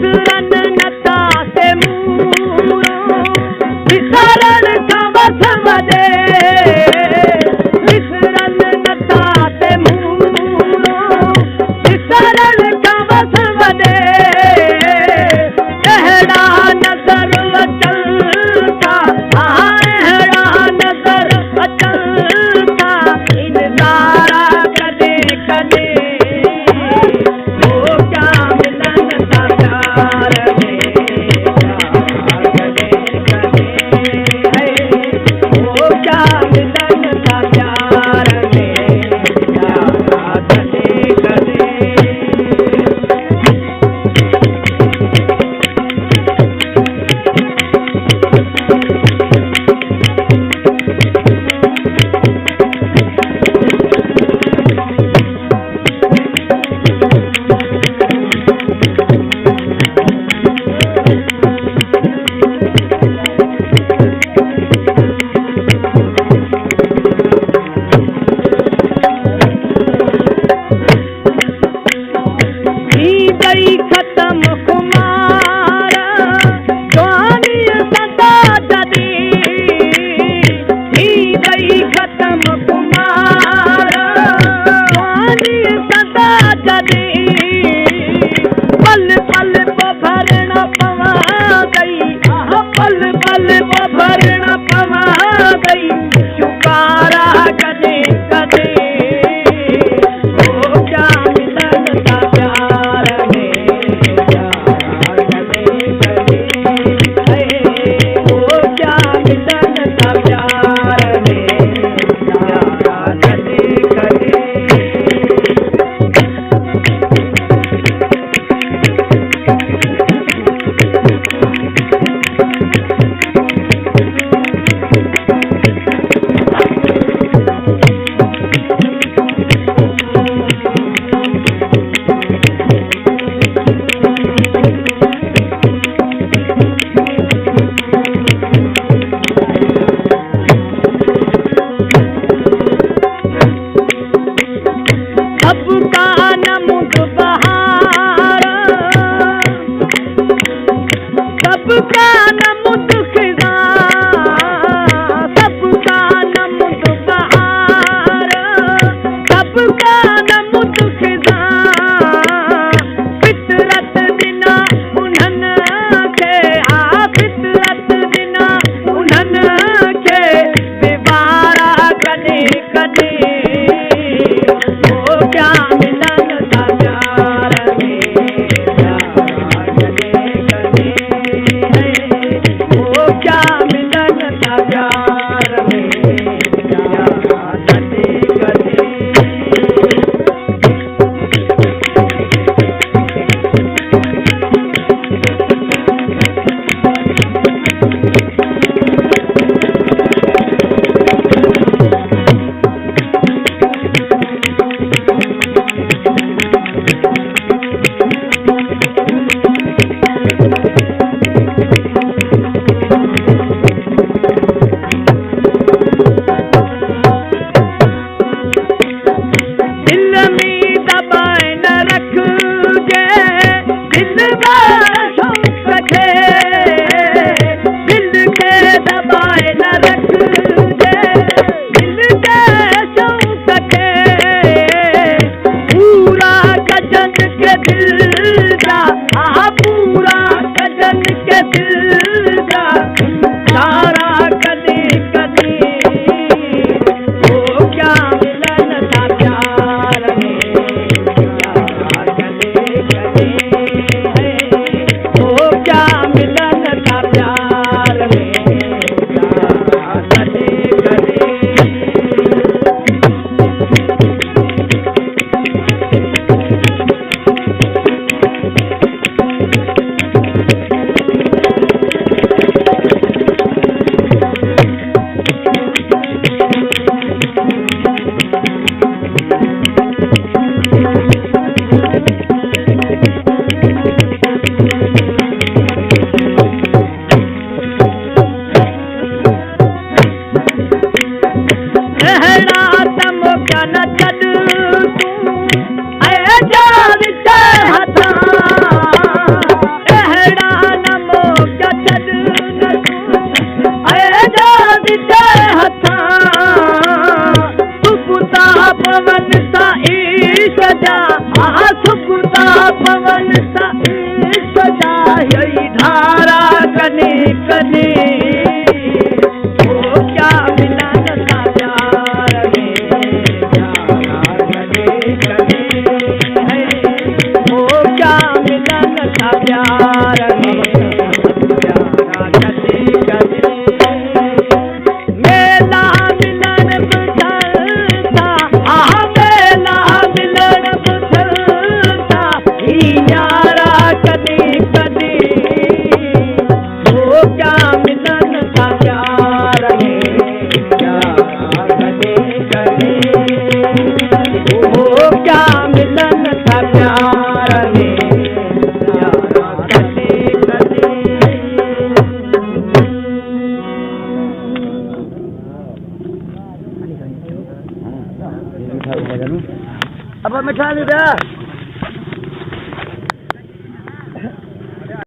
विसरन नता से मूरो विसरण खवस वदे विसरन नता से मूरो विसरण खवस वदे अहड़ा नजर अचल था अहड़ा नजर अचल था इनकारा कदे कदे वो क्या मिलन था प्यार में कदे कदे वो क्या मिलन था प्यार में कदे कदे गई खत्म कुमारा जवानी सदा जदी गई खत्म कुमारा जवानी सदा जदी पल पल वो भरना पवा गई पल पल वो भरना पवा गई शुकारा कदे कदे वो क्या मिलन था प्यार में कदे कदे वो क्या मिलन था प्यार में कदे कदे सबका नमुद बहारा सबका नमुद खिज़ा सबका नमुद बहारा सबका नमुद खिज़ा फितरत दिना उन्हनि खे फितरत दिना उन्हनि खे विवारा कॾे कॾे वो क्या मिलन था प्यार में कदे कदे वो क्या मिलन था प्यार में कदे कदे दिल में दबाए न रखजे दिल में शौक खे दिल के दबाए न रखजे दिल के शौक खे पूरा गजन के दिल जा पूरा गजन पवन सा इश्क जाहि धारा कने कने ओ क्या मिलन सा प्यार में प्यारा कने कने है ओ क्या मिलन सा प्यार में प्यारा कने कने मेला मिलन बुझलता मेला मिलन बुझलता यारा कने कने ओ क्या मिलन सा प्यार में प्यारा कने कने ओ क्या मिलन सा प्यार में प्यारा कने कने अब मिठा दे